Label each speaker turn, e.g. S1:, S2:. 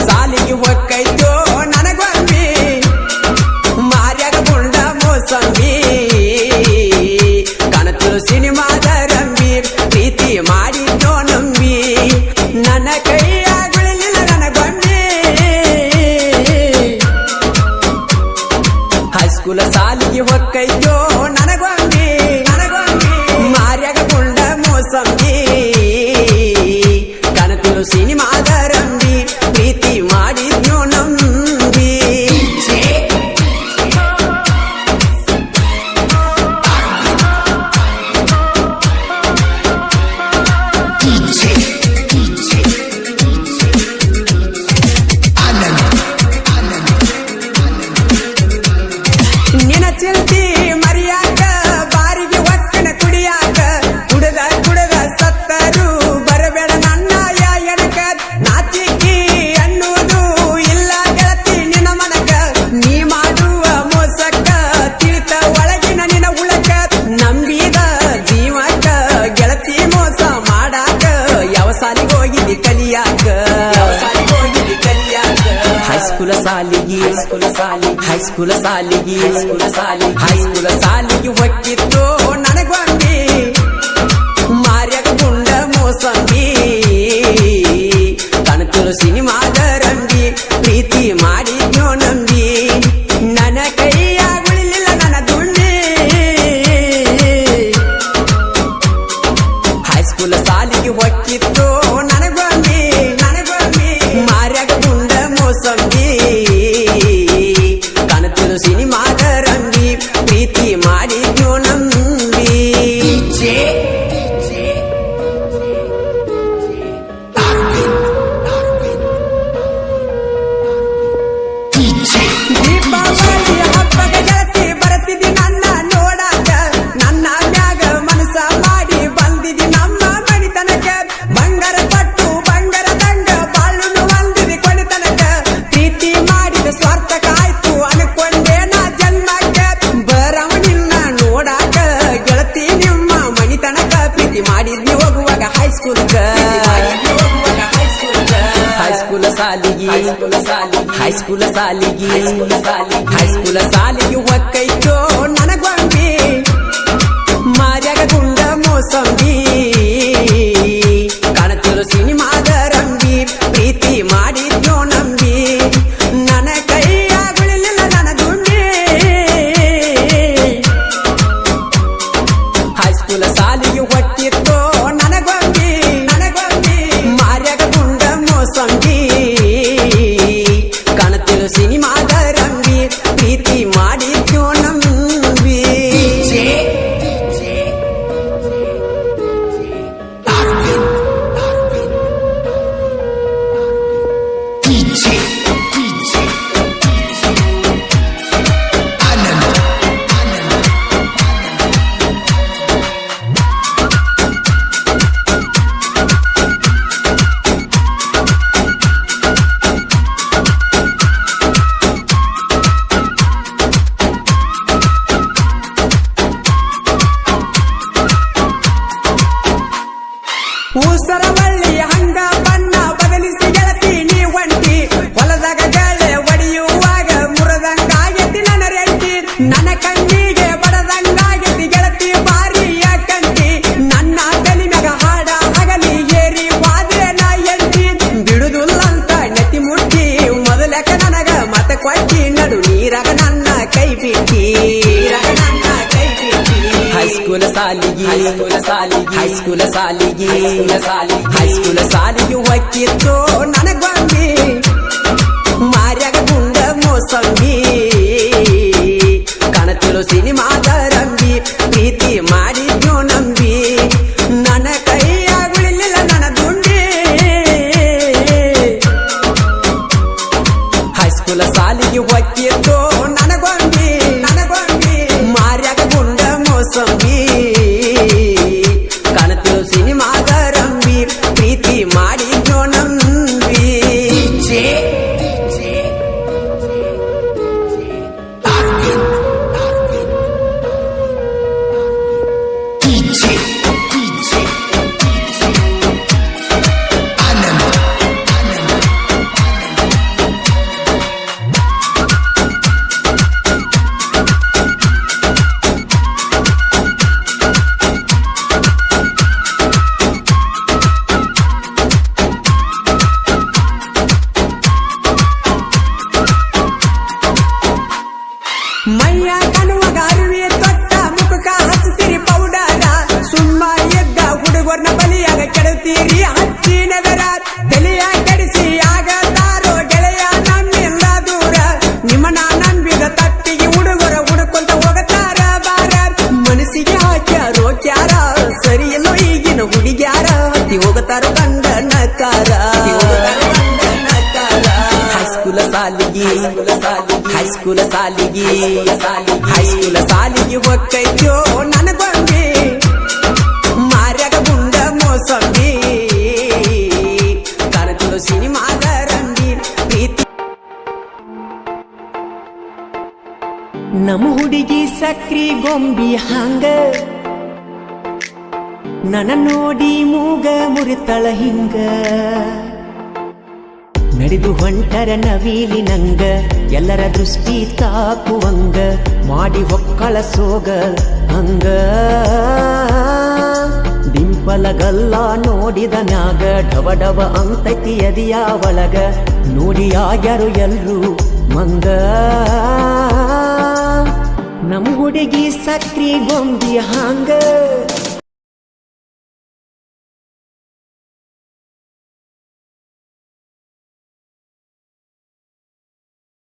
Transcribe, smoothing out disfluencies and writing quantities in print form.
S1: ಸಾಲಿಗೆ ಒಕ್ಕೈತೋ ನನಗೊಮ್ಮೆ ಮಾರ್ಯಾಗ ಗುಂಡ ಮೋಸಂಬಿ ಕಾಣುತ್ತಲು ಸಿನಿಮಾದ ರಂಬಿ ಪ್ರೀತಿ ಮಾಡಿದ್ನೋ ನಂಬಿ ನನ್ನ ಕೈಯಾಗುಳಿಲ್ಲ ನನಗೊಮ್ಮೆ ಹೈಸ್ಕೂಲ ಸಾಲಿಗೆ ಒಕ್ಕೈತೋ ನನಗೊಮ್ಮೆ ಮಾರ್ಯಾಗ ಗುಂಡ ಮೋಸಂಬಿ ಕಾಣುತ್ತಲು ಸಿನಿಮಾದ ರಂಬಿ ಪ್ರೀತಿ ಮಾಡಿದ್ನೋ ನಂಬಿ ನಿನ ಚಿಲ್ತಿ ಮರಿಯಾಕ ಬಾರಿಗೆ ಒಕ್ಕನ ಕುಡಿಯಾಕ ಕುಡದ ಸತ್ತರು ಬರಬೇಡ ನನ್ನ ಯಾಯನಕ ನಾಚಿಕಿ ಅನ್ನುವುದು ಇಲ್ಲ ಗೆಳತಿ ನಿನ್ನ ಮನಕ ನೀ ಮಾಡುವ ಮೋಸಕ್ಕ ತಿಳಿತ ಒಳಗಿನ ನಿನ ಉಳಕ ನಂಬಿದ ಜೀವಕ ಗೆಳತಿ ಮೋಸ ಮಾಡಾಕ ಯಾವ ಸಾಲಿಗೆ ಹೋಗಿದ್ದಿ ಕಲಿಯಾಕ ಹೈಸ್ಕೂಲ ಸಾಲಿಗೆ ಹೊಕ್ಕಿತ್ತು ನನಗೊಂಬಿ ಮಾರ್ಯಾಗ ಗುಂಡ ಮೋಸಂಬಿ ಕಾಣುತ್ತಲು ಸಿನಿಮಾದ ರಂಬಿ ಪ್ರೀತಿ ಮಾಡಿದ್ನೋ ನಂಬಿ ನನ್ನ ಕೈಯಾಗುಳಿಲ್ಲ ನನ್ನ ದುಂಡಿ ಹೈಸ್ಕೂಲ ಸಾಲಿಗೆ ಹೊಕ್ಕಿತ್ತು ನನಗೊಂಬಿ ಮಾರ್ಯಾಗ ಗುಂಡ ಮೋಸಂಬಿ ಕಾಣುತ್ತಲು ಸಿನಿಮಾದ ರಂಬಿ ಪ್ರೀತಿ ಮಾಡಿದ್ನೋ ನಂಬಿ ದೀಪಾವಳಿ ಹಬ್ಬದ ಗೆಳತಿ ಬರತಿದ್ದಿ ನನ್ನ ನೋಡಾಕ ನನ್ನ ಮ್ಯಾಗ ಮನಸ ಮಾಡಿ ಬಂದಿದ್ದಿ ನಮ್ಮ ಮಣಿತನಕ ಬಂಗಾರ ಪಟ್ಟು ಬಂಗಾರ ದಂಡ ಬಾಳುನು ಒಂದಿದಿ ಕೊನೆತನಕ ಪ್ರೀತಿ ಮಾಡಿದ ಸ್ವಾರ್ಥಕ ಆಯ್ತು ಅನ್ಕೊಂಡೆ ನಾ ಜನ್ಮಕ್ಕ ಬರವ ನಿನ್ನ ನೋಡಾಕ ಗೆಳತಿ ನಿಮ್ಮ ಮಣಿತನಕ ಪ್ರೀತಿ ಮಾಡಿದ್ನಿ ಹೋಗುವಾಗ ಹೈಸ್ಕೂಲ್ಗ ಹೈಸ್ಕೂಲ ಸಾಲಿಗೆ ಒಕ್ಕೈತೋ ನನಗೊಂಬಿ ಮಾರ್ಯಾಗ ಗುಂಡ ಮೋಸಂಬಿ ಕಾಣುತ್ತಲು ಸಿನಿಮಾದ ರಂಬಿ ಪ್ರೀತಿ ಮಾಡಿದ್ನೋ ನಂಬಿ ನನ್ನ ಕೈಯಾಗುಳಿಲ್ಲ ನನ್ನ ದುಂಡಿ ಹೈಸ್ಕೂಲ ಸಾಲಿಗೆ ಹೊಕ್ಕಿತ್ತೋ ನನಗೊಂಬಿ ಮಾರ್ಯಾಗ ಗುಂಡ ಮೋಸಂಬಿ ಕಾಣುತ್ತಲು ಸಿನಿಮಾದ ರಂಬಿ ಪ್ರೀತಿ ಮಾಡಿದ್ನೋ ನಂಬಿ ಊಸರವಳ್ಳಿ ಹಂಗ ಬಣ್ಣ ಬದಲಿಸಿ ಗೆಳತಿ ನೀ ಒಂಟಿ ಹೊಲದಾಗ ಗಾಳೆ ಒಡೆಯುವಾಗ ಮುರದಂಗಾಗೆತಿ ನನ್ನ ರೆಂಟಿ ನನ್ನ ಕಣ್ಣಿಗೆ ಬಡದಂಗಾಗೆತಿ ಗೆಳತಿ ಬಾರಿಯ ಕಂಟಿ ನನ್ನ ತಲಿ ಮ್ಯಾಗ ಹಾಡ ಹಗಲಿ ಏರಿ ವಾದ್ರೆ ನಾ ಎಂಟಿ ಬಿಡುದಿಲ್ಲಂತ ನೆತ್ತಿ ಮುಟ್ಟಿ ಮೊದಲಕ ನನಗ ಮತ ಕೊಟ್ಟಿ ನಡು ನೀರಾಗ ನನ್ನ ಕೈ ಬಿಟ್ಟಿ ಹೈಸ್ಕೂಲ ಸಾಲಿಗೆ ಹೊಕ್ಕಿತ್ತು ನನಗೊಂಬಿ ಮಾರ್ಯಾಗ ಗುಂಡ ಮೋಸಂಬಿ ಕಾಣುತ್ತಲು ಸಿನಿಮಾದ ರಂಬಿ ಪ್ರೀತಿ ಮಾಡಿದ್ನೋ ನಂಬಿ ನನ್ನ ಕೈಯಾಗುಳಿಲ್ಲ ನನ್ನ ದುಂಡಿ ಹೈಸ್ಕೂಲ ಸಾಲಿಗೆ ಹೊಕ್ಕಿತ್ತು ನನಗೊಂಬಿ ಮಾರ್ಯಾಗ ಗುಂಡ ಮೋಸಂಬಿ ಕಾಣುತ್ತಲು ಸಿನಿಮಾದ ರಂಬಿ ಪ್ರೀತಿ ಮಾಡಿದ್ನೋ ನಂಬಿ ನಕಾರ ಹೈಸ್ಕೂಲ ಸಾಲಿಗಿ ಹೈಸ್ಕೂಲ ಸಾಲಿಗಿ ಒಕ್ಕೈತ್ಯೋ ನನ್ನ ಗೊಂಬಿ ಮಾರ್ಯಾಗ ಗುಂಡ ಮೋಸಂಬಿ ಕಾಣುತ್ತಲೋ ಸಿನಿಮಾದ ರಂಡಿ ಪ್ರೀತಿ ನಮ್ಮ ಹುಡುಗಿ ಸಕ್ರಿ ಗೊಂಬಿ ಹಂಗ ನನ್ನ ನೋಡಿ ಮೂಗ ಮುರಿತಳ ಹಿಂಗ ನಡೆದು ಹೊಂಟರ ನವೀಲಿ ನಂಗ ಎಲ್ಲರ ದೃಷ್ಟಿ ತಾಕುವಂಗ ಮಾಡಿ ಹೊಕ್ಕಳ ಸೋಗ ಹಂಗ ಡಿಂಪಲಗಲ್ಲ ನೋಡಿದ ನ್ಯಾಗ ಡವ ಡವ ಅಂತೈತಿ ಎದಿಯ ಒಳಗ ನೋಡಿ ಆಗ್ಯಾರು ಎಲ್ರು ಮಂಗ ನಮ್ಮ ಹುಡುಗಿ ಸಕ್ರಿ ಗೊಂಬಿ ಹಂಗ